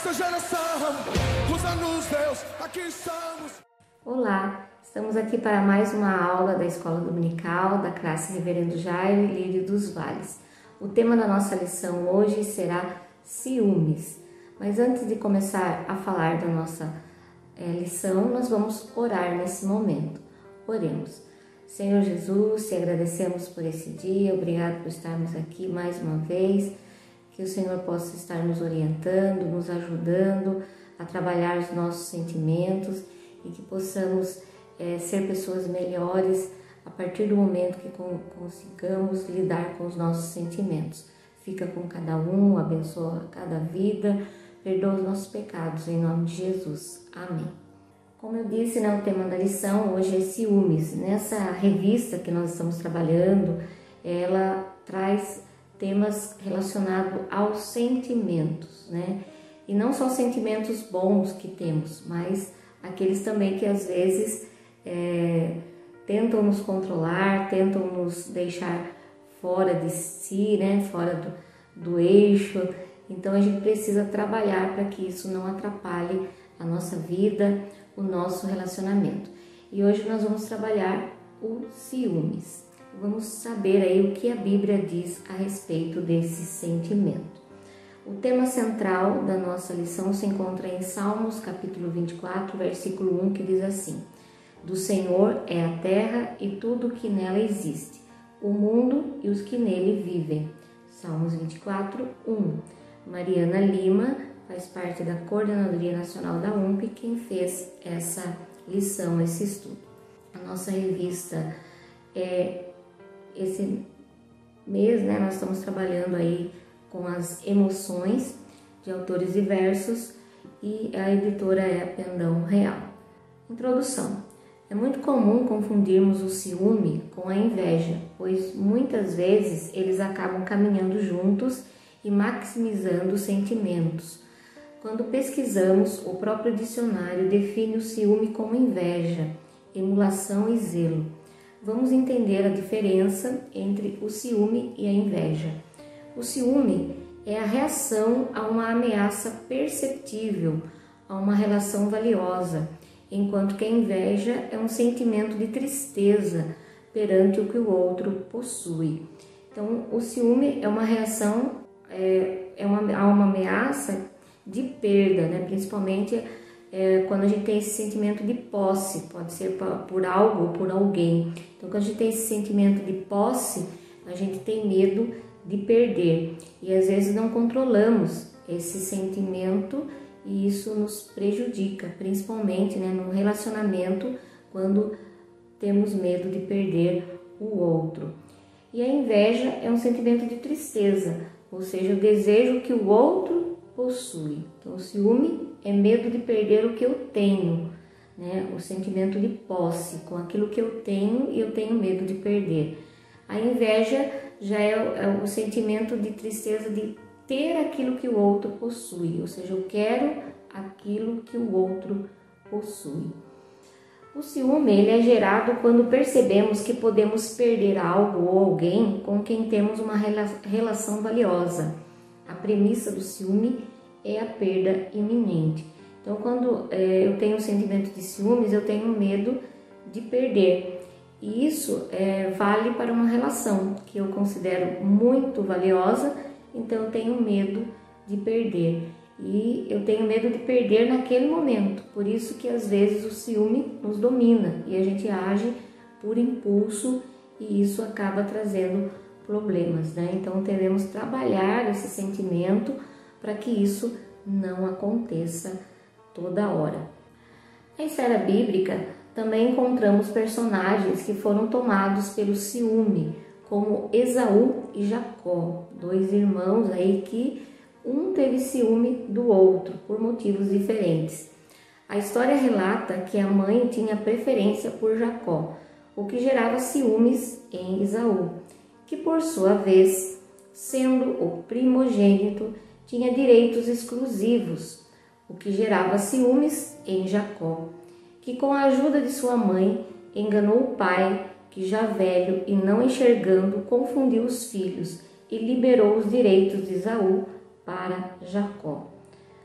nessa geração, usa-nos, Deus, aqui estamos. Olá, estamos aqui para mais uma aula da Escola Dominical da classe Reverendo Jairo e Lírio dos Vales. O tema da nossa lição hoje será ciúmes. Mas antes de começar a falar da nossa lição, nós vamos orar nesse momento. Oremos. Senhor Jesus, te agradecemos por esse dia, obrigado por estarmos aqui mais uma vez, que o Senhor possa estar nos orientando, nos ajudando a trabalhar os nossos sentimentos e que possamos ser pessoas melhores a partir do momento que consigamos lidar com os nossos sentimentos. Fica com cada um, abençoa cada vida, perdoa os nossos pecados, em nome de Jesus. Amém. Como eu disse, o tema da lição hoje é ciúmes. Nessa revista que nós estamos trabalhando, ela traz temas relacionados aos sentimentos, né? E não só sentimentos bons que temos, mas aqueles também que às vezes tentam nos controlar, tentam nos deixar fora de si, né? Fora do eixo. Então a gente precisa trabalhar para que isso não atrapalhe a nossa vida, o nosso relacionamento. E hoje nós vamos trabalhar o ciúmes. Vamos saber aí o que a Bíblia diz a respeito desse sentimento. O tema central da nossa lição se encontra em Salmos, capítulo 24, versículo 1, que diz assim: do Senhor é a terra e tudo o que nela existe, o mundo e os que nele vivem. Salmos 24, 1. Mariana Lima faz parte da Coordenadoria Nacional da UMP, quem fez essa lição, esse estudo. A nossa revista esse mês, né, nós estamos trabalhando aí com as emoções de autores diversos e a editora é a Pendão Real. Introdução. É muito comum confundirmos o ciúme com a inveja, pois muitas vezes eles acabam caminhando juntos e maximizando os sentimentos. Quando pesquisamos, o próprio dicionário define o ciúme como inveja, emulação e zelo. Vamos entender a diferença entre o ciúme e a inveja. O ciúme é a reação a uma ameaça perceptível, a uma relação valiosa, enquanto que a inveja é um sentimento de tristeza perante o que o outro possui. Então, o ciúme é uma reação a uma ameaça de perda, né? Principalmente quando a gente tem esse sentimento de posse, pode ser por algo ou por alguém. Então, quando a gente tem esse sentimento de posse, a gente tem medo de perder e às vezes não controlamos esse sentimento e isso nos prejudica, principalmente, né, no relacionamento, quando temos medo de perder o outro. E a inveja é um sentimento de tristeza, ou seja, o desejo que o outro possui. Então, o ciúme é medo de perder o que eu tenho, né? O sentimento de posse com aquilo que eu tenho e eu tenho medo de perder. A inveja já é o sentimento de tristeza de ter aquilo que o outro possui, ou seja, eu quero aquilo que o outro possui. O ciúme ele é gerado quando percebemos que podemos perder algo ou alguém com quem temos uma relação valiosa. A premissa do ciúme é a perda iminente. Então, quando eu tenho o sentimento de ciúmes, eu tenho medo de perder. E isso vale para uma relação que eu considero muito valiosa, então eu tenho medo de perder. E eu tenho medo de perder naquele momento. Por isso que às vezes o ciúme nos domina e a gente age por impulso e isso acaba trazendo problemas, né? Então devemos trabalhar esse sentimento para que isso não aconteça toda hora. Na história bíblica também encontramos personagens que foram tomados pelo ciúme, como Esaú e Jacó, dois irmãos aí que um teve ciúme do outro por motivos diferentes. A história relata que a mãe tinha preferência por Jacó, o que gerava ciúmes em Esaú, que por sua vez, sendo o primogênito, tinha direitos exclusivos, o que gerava ciúmes em Jacó, que com a ajuda de sua mãe enganou o pai, que já velho e não enxergando, confundiu os filhos e liberou os direitos de Esaú para Jacó.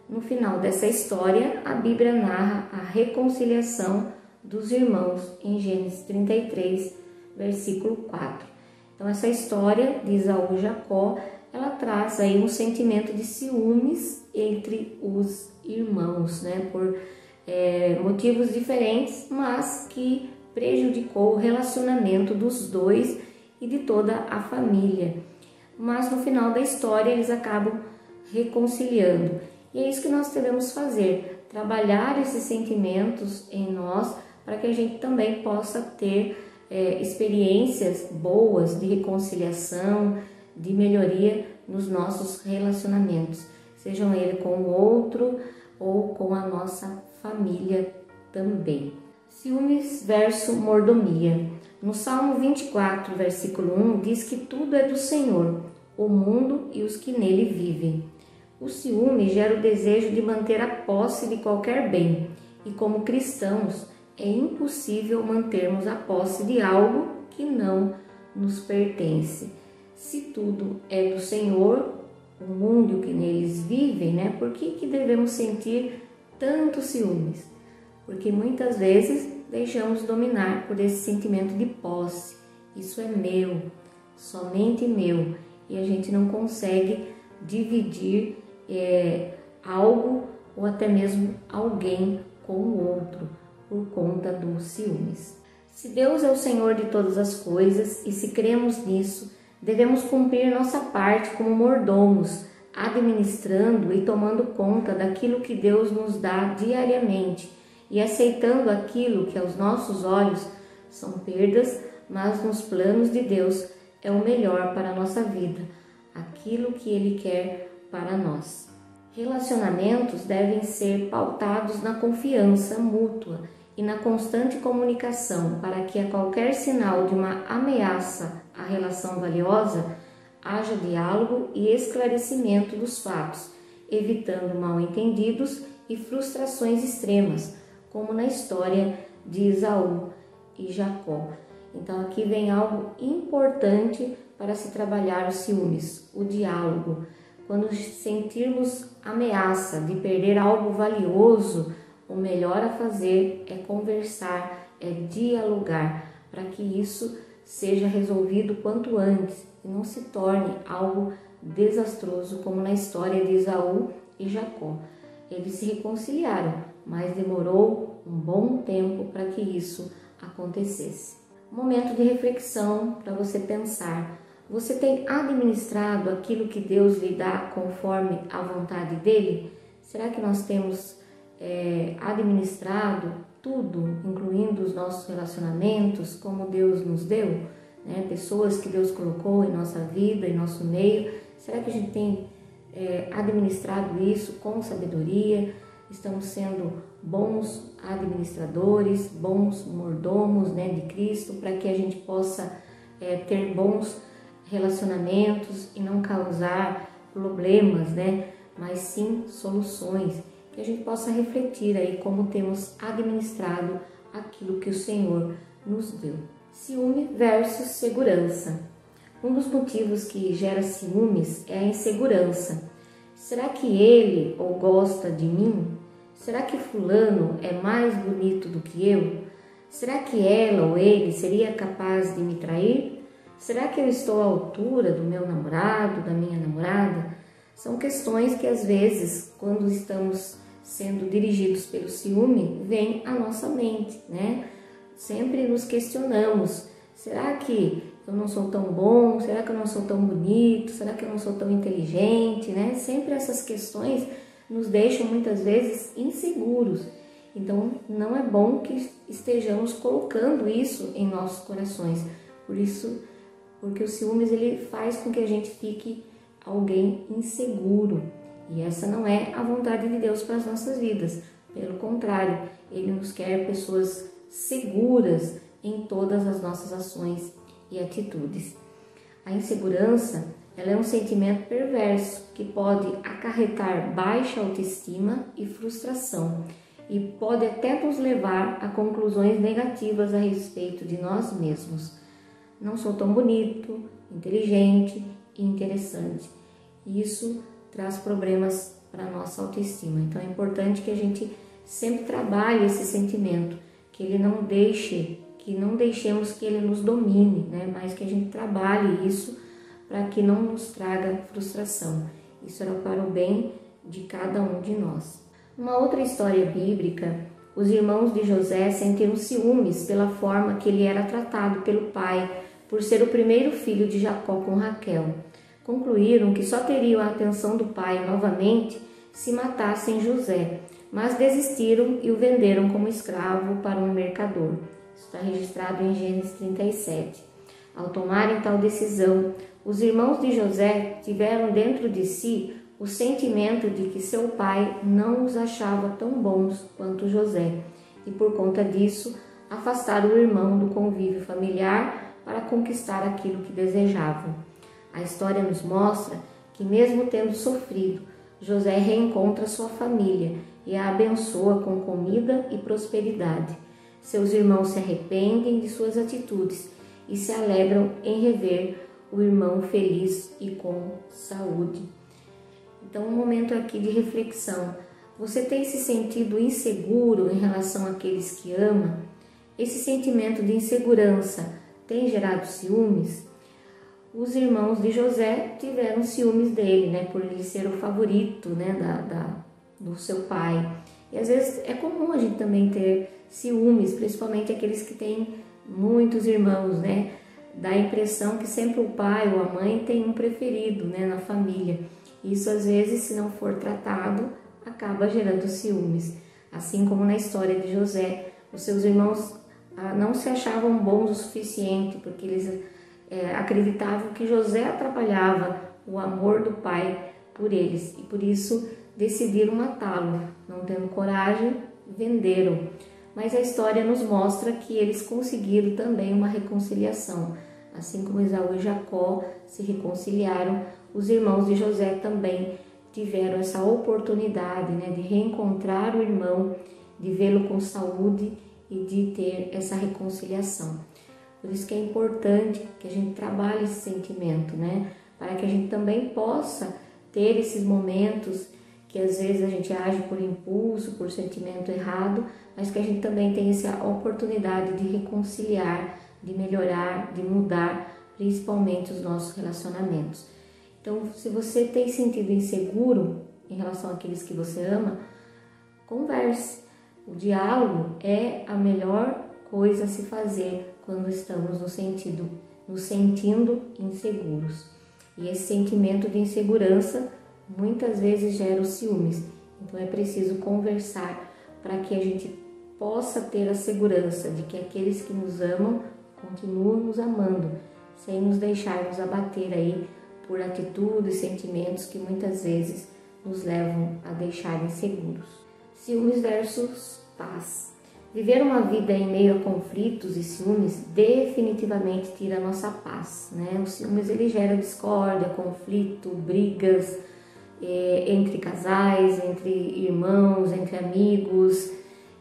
No final dessa história, a Bíblia narra a reconciliação dos irmãos em Gênesis 33, versículo 4. Então, essa história de Esaú e Jacó, ela traz aí um sentimento de ciúmes entre os irmãos, né? Por motivos diferentes, mas que prejudicou o relacionamento dos dois e de toda a família. Mas no final da história eles acabam reconciliando. E é isso que nós devemos fazer, trabalhar esses sentimentos em nós para que a gente também possa ter experiências boas de reconciliação, de melhoria nos nossos relacionamentos, sejam eles com o outro ou com a nossa família também. Ciúmes versus mordomia. No Salmo 24, versículo 1, diz que tudo é do Senhor, o mundo e os que nele vivem. O ciúme gera o desejo de manter a posse de qualquer bem, e como cristãos é impossível mantermos a posse de algo que não nos pertence. Se tudo é do Senhor, o mundo e o que neles vivem, né? Por que devemos sentir tantos ciúmes? Porque muitas vezes deixamos dominar por esse sentimento de posse. Isso é meu, somente meu, e a gente não consegue dividir algo ou até mesmo alguém com o outro por conta dos ciúmes. Se Deus é o Senhor de todas as coisas e se cremos nisso, devemos cumprir nossa parte como mordomos, administrando e tomando conta daquilo que Deus nos dá diariamente e aceitando aquilo que aos nossos olhos são perdas, mas nos planos de Deus é o melhor para a nossa vida, aquilo que Ele quer para nós. Relacionamentos devem ser pautados na confiança mútua e na constante comunicação para que a qualquer sinal de uma ameaça à relação valiosa haja diálogo e esclarecimento dos fatos, evitando mal-entendidos e frustrações extremas, como na história de Esaú e Jacó. Então aqui vem algo importante para se trabalhar os ciúmes, o diálogo. Quando sentirmos ameaça de perder algo valioso, o melhor a fazer é conversar, é dialogar, para que isso seja resolvido quanto antes e não se torne algo desastroso como na história de Esaú e Jacó. Eles se reconciliaram, mas demorou um bom tempo para que isso acontecesse. Momento de reflexão para você pensar. Você tem administrado aquilo que Deus lhe dá conforme a vontade dele? Será que nós temos administrado tudo, incluindo os nossos relacionamentos, como Deus nos deu? Né? Pessoas que Deus colocou em nossa vida, em nosso meio. Será que a gente tem administrado isso com sabedoria? Estamos sendo bons administradores, bons mordomos, né, de Cristo, para que a gente possa ter bons relacionamentos e não causar problemas, né, mas sim soluções, que a gente possa refletir aí como temos administrado aquilo que o Senhor nos deu. Ciúme versus segurança. Um dos motivos que gera ciúmes é a insegurança. Será que ele ou gosta de mim? Será que fulano é mais bonito do que eu? Será que ela ou ele seria capaz de me trair? Será que eu estou à altura do meu namorado, da minha namorada? São questões que às vezes, quando estamos sendo dirigidos pelo ciúme, vem à nossa mente, né? Sempre nos questionamos, será que eu não sou tão bom? Será que eu não sou tão bonito? Será que eu não sou tão inteligente, né? Sempre essas questões nos deixam muitas vezes inseguros. Então, não é bom que estejamos colocando isso em nossos corações. Porque o ciúmes ele faz com que a gente fique alguém inseguro. E essa não é a vontade de Deus para as nossas vidas. Pelo contrário, Ele nos quer pessoas seguras em todas as nossas ações e atitudes. A insegurança, ela é um sentimento perverso que pode acarretar baixa autoestima e frustração e pode até nos levar a conclusões negativas a respeito de nós mesmos. Não sou tão bonito, inteligente e interessante. Isso traz problemas para a nossa autoestima. Então é importante que a gente sempre trabalhe esse sentimento, que não deixemos que ele nos domine, né? Mas que a gente trabalhe isso para que não nos traga frustração. Isso era para o bem de cada um de nós. Uma outra história bíblica, os irmãos de José sentiram ciúmes pela forma que ele era tratado pelo pai, por ser o primeiro filho de Jacó com Raquel. Concluíram que só teriam a atenção do pai novamente se matassem José, mas desistiram e o venderam como escravo para um mercador. Isso está registrado em Gênesis 37. Ao tomarem tal decisão, os irmãos de José tiveram dentro de si o sentimento de que seu pai não os achava tão bons quanto José e, por conta disso, afastaram o irmão do convívio familiar para conquistar aquilo que desejavam. A história nos mostra que, mesmo tendo sofrido, José reencontra sua família e a abençoa com comida e prosperidade. Seus irmãos se arrependem de suas atitudes e se alegram em rever o irmão feliz e com saúde. Então, um momento aqui de reflexão. Você tem se sentido inseguro em relação àqueles que ama? Esse sentimento de insegurança tem gerado ciúmes? Os irmãos de José tiveram ciúmes dele, né, por ele ser o favorito, né, do seu pai. E às vezes é comum a gente também ter ciúmes, principalmente aqueles que têm muitos irmãos, né? Dá a impressão que sempre o pai ou a mãe tem um preferido, né, na família. Isso às vezes, se não for tratado, acaba gerando ciúmes. Assim como na história de José, os seus irmãos não se achavam bons o suficiente, porque eles acreditavam que José atrapalhava o amor do pai por eles e por isso decidiram matá-lo. Não tendo coragem, venderam. Mas a história nos mostra que eles conseguiram também uma reconciliação. Assim como Esaú e Jacó se reconciliaram, os irmãos de José também tiveram essa oportunidade, né, de reencontrar o irmão, de vê-lo com saúde e de ter essa reconciliação. Por isso que é importante que a gente trabalhe esse sentimento, né, para que a gente também possa ter esses momentos que às vezes a gente age por impulso, por sentimento errado, mas que a gente também tem essa oportunidade de reconciliar, de melhorar, de mudar, principalmente os nossos relacionamentos. Então, se você tem sentido inseguro em relação àqueles que você ama, converse. O diálogo é a melhor coisa a se fazer quando estamos nos sentindo inseguros. E esse sentimento de insegurança muitas vezes gera os ciúmes. Então é preciso conversar para que a gente possa ter a segurança de que aqueles que nos amam continuam nos amando, sem nos deixarmos abater aí por atitudes, sentimentos que muitas vezes nos levam a deixar inseguros. Ciúmes versus paz. Viver uma vida em meio a conflitos e ciúmes definitivamente tira a nossa paz, né? O ciúmes ele gera discórdia, conflito, brigas entre casais, entre irmãos, entre amigos.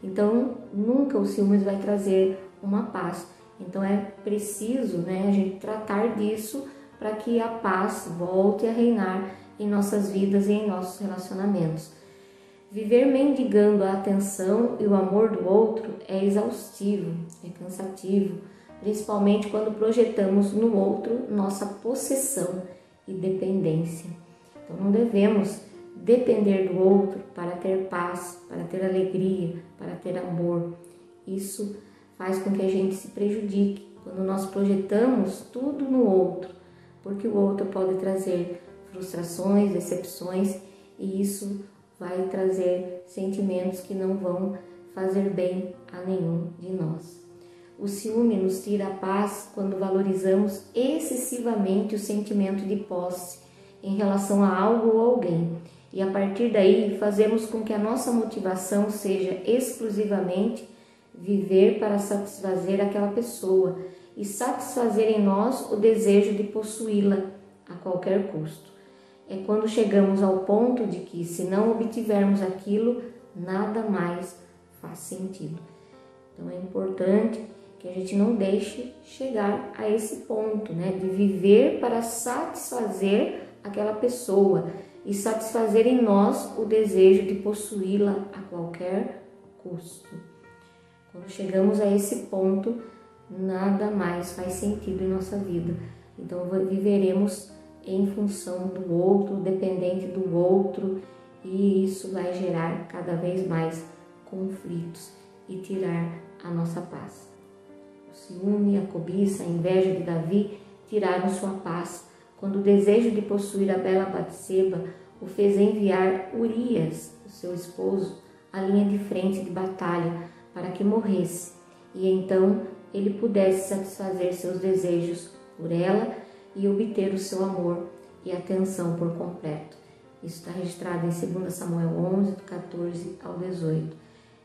Então, nunca o ciúmes vai trazer uma paz. Então, é preciso, né, a gente tratar disso para que a paz volte a reinar em nossas vidas e em nossos relacionamentos. Viver mendigando a atenção e o amor do outro é exaustivo, é cansativo, principalmente quando projetamos no outro nossa possessão e dependência. Então não devemos depender do outro para ter paz, para ter alegria, para ter amor. Isso faz com que a gente se prejudique quando nós projetamos tudo no outro, porque o outro pode trazer frustrações, decepções e isso vai trazer sentimentos que não vão fazer bem a nenhum de nós. O ciúme nos tira a paz quando valorizamos excessivamente o sentimento de posse em relação a algo ou alguém e a partir daí fazemos com que a nossa motivação seja exclusivamente viver para satisfazer aquela pessoa e satisfazer em nós o desejo de possuí-la a qualquer custo. É quando chegamos ao ponto de que, se não obtivermos aquilo, nada mais faz sentido. Então é importante que a gente não deixe chegar a esse ponto, né, de viver para satisfazer aquela pessoa, e satisfazer em nós o desejo de possuí-la a qualquer custo. Quando chegamos a esse ponto, nada mais faz sentido em nossa vida. Então viveremos em função do outro, dependente do outro, e isso vai gerar cada vez mais conflitos e tirar a nossa paz. O ciúme, a cobiça, a inveja de Davi tiraram sua paz, quando o desejo de possuir a bela Batseba o fez enviar Urias, o seu esposo, à linha de frente de batalha para que morresse, e então ele pudesse satisfazer seus desejos por ela e obter o seu amor e atenção por completo. Isso está registrado em 2 Samuel 11, do 14 ao 18.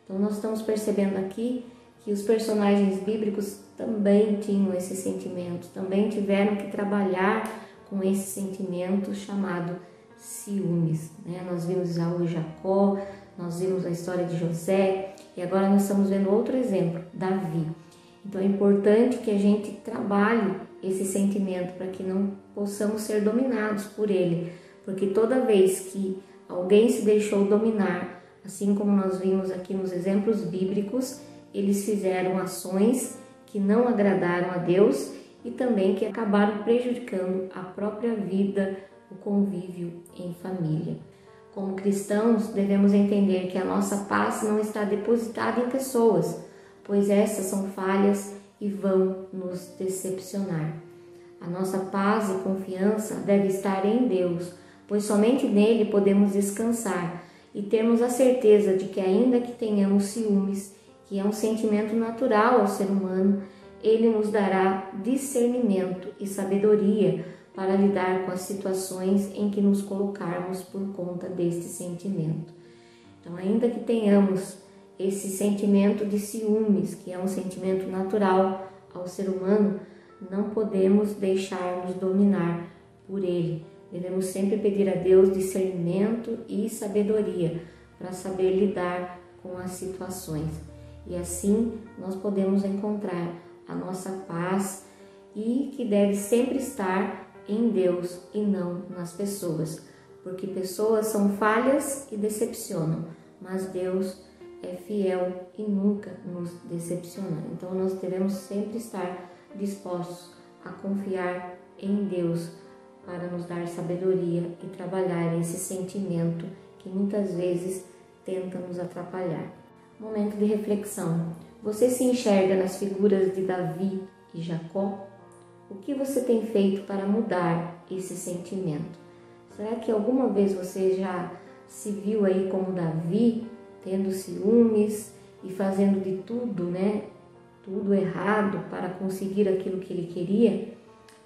Então nós estamos percebendo aqui que os personagens bíblicos também tinham esse sentimento, também tiveram que trabalhar com esse sentimento chamado ciúmes. Nós vimos Isaú e Jacó, nós vimos a história de José e agora nós estamos vendo outro exemplo, Davi. Então é importante que a gente trabalhe esse sentimento para que não possamos ser dominados por ele, porque toda vez que alguém se deixou dominar, assim como nós vimos aqui nos exemplos bíblicos, eles fizeram ações que não agradaram a Deus e também que acabaram prejudicando a própria vida, o convívio em família. Como cristãos, devemos entender que a nossa paz não está depositada em pessoas, pois essas são falhas e vão nos decepcionar. A nossa paz e confiança deve estar em Deus, pois somente nele podemos descansar e termos a certeza de que, ainda que tenhamos ciúmes, que é um sentimento natural ao ser humano, ele nos dará discernimento e sabedoria para lidar com as situações em que nos colocarmos por conta deste sentimento. Então, ainda que tenhamos esse sentimento de ciúmes, que é um sentimento natural ao ser humano, não podemos deixar-nos dominar por ele. Devemos sempre pedir a Deus discernimento e sabedoria para saber lidar com as situações. E assim nós podemos encontrar a nossa paz, e que deve sempre estar em Deus e não nas pessoas, porque pessoas são falhas e decepcionam, mas Deus é fiel e nunca nos decepciona. Então nós devemos sempre estar dispostos a confiar em Deus para nos dar sabedoria e trabalhar esse sentimento que muitas vezes tenta nos atrapalhar. Momento de reflexão. Você se enxerga nas figuras de Davi e Jacó? O que você tem feito para mudar esse sentimento? Será que alguma vez você já se viu aí como Davi, tendo ciúmes e fazendo de tudo, tudo errado para conseguir aquilo que ele queria?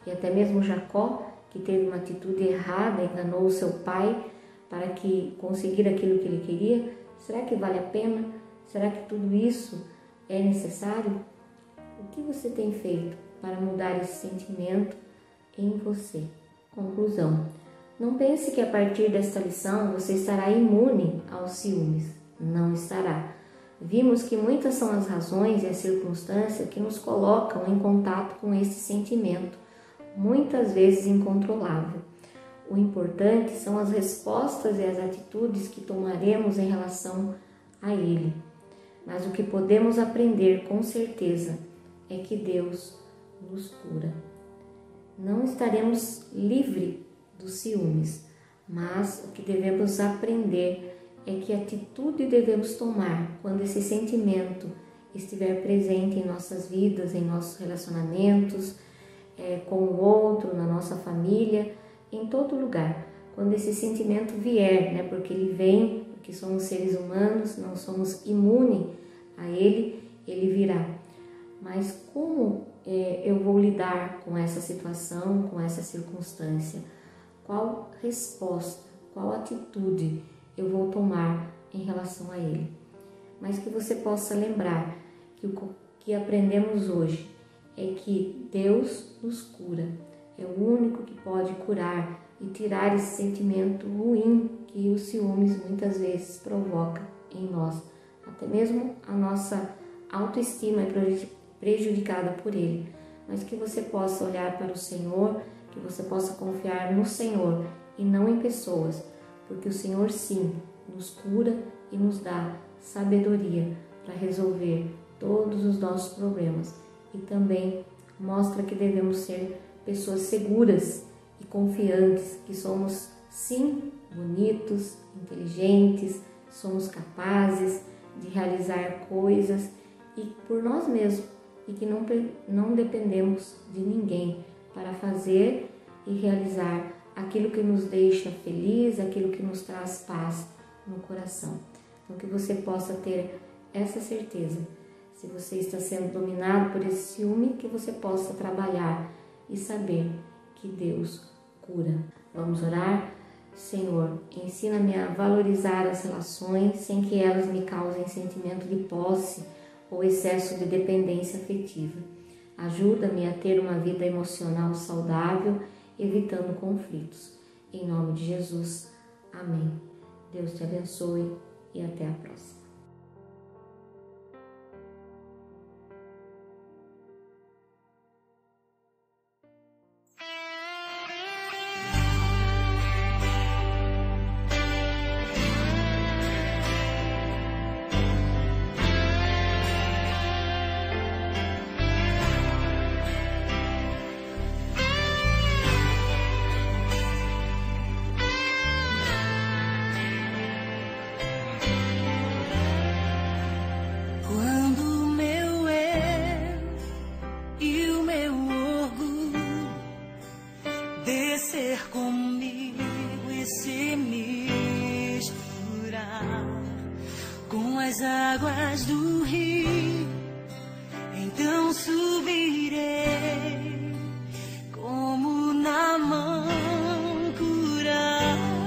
E até mesmo Jacó, que teve uma atitude errada, enganou o seu pai para que conseguir aquilo que ele queria? Será que vale a pena? Será que tudo isso é necessário? O que você tem feito para mudar esse sentimento em você? Conclusão. Não pense que a partir desta lição você estará imune aos ciúmes. Não estará. Vimos que muitas são as razões e as circunstâncias que nos colocam em contato com esse sentimento, muitas vezes incontrolável. O importante são as respostas e as atitudes que tomaremos em relação a ele. Mas o que podemos aprender com certeza é que Deus nos cura. Não estaremos livres dos ciúmes, mas o que devemos aprender é que atitude devemos tomar quando esse sentimento estiver presente em nossas vidas, em nossos relacionamentos, com o outro, na nossa família, em todo lugar. Quando esse sentimento vier, porque ele vem, porque somos seres humanos, não somos imunes a ele, ele virá. Mas como eu vou lidar com essa situação, com essa circunstância? Qual resposta, qual atitude eu vou tomar em relação a ele? Mas que você possa lembrar que o que aprendemos hoje é que Deus nos cura. É o único que pode curar e tirar esse sentimento ruim que os ciúmes muitas vezes provoca em nós. Até mesmo a nossa autoestima é prejudicada por ele. Mas que você possa olhar para o Senhor, que você possa confiar no Senhor e não em pessoas, porque o Senhor sim nos cura e nos dá sabedoria para resolver todos os nossos problemas e também mostra que devemos ser pessoas seguras e confiantes, que somos sim bonitos, inteligentes, somos capazes de realizar coisas e por nós mesmos e que não dependemos de ninguém para fazer e realizar aquilo que nos deixa feliz, aquilo que nos traz paz no coração. Então que você possa ter essa certeza. Se você está sendo dominado por esse ciúme, que você possa trabalhar e saber que Deus cura. Vamos orar? Senhor, ensina-me a valorizar as relações sem que elas me causem sentimento de posse ou excesso de dependência afetiva. Ajuda-me a ter uma vida emocional saudável, evitando conflitos. Em nome de Jesus. Amém. Deus te abençoe e até a próxima. Descer comigo e se misturar com as águas do rio, então subirei como na mão curando.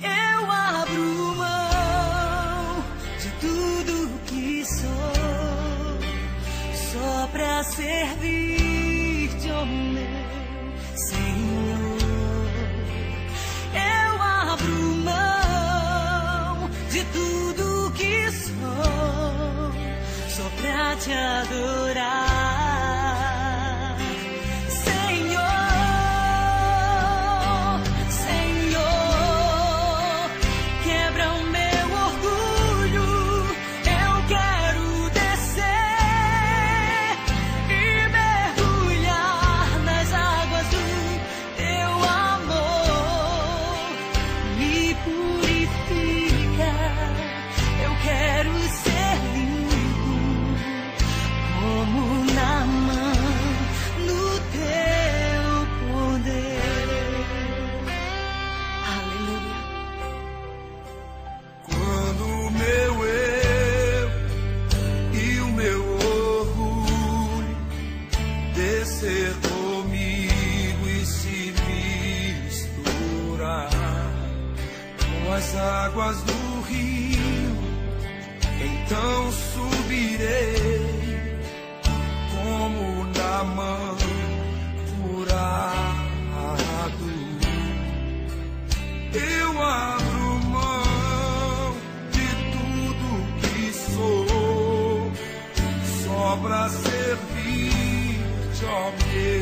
Eu abro mão de tudo que sou, só pra servir, oh meu Senhor. Eu abro mão de tudo que sou, só pra te adorar. Senhor, Senhor, quebra o meu orgulho. Eu quero descer e mergulhar nas águas do teu amor. Me purifica, eu quero ser limpo como na mão, no teu poder. Aleluia. Quando o meu eu e o meu orgulho descer comigo e se misturar com as águas do rio, então subirei como na mão curado. Eu abro mão de tudo que sou, só pra servir-te, ó meu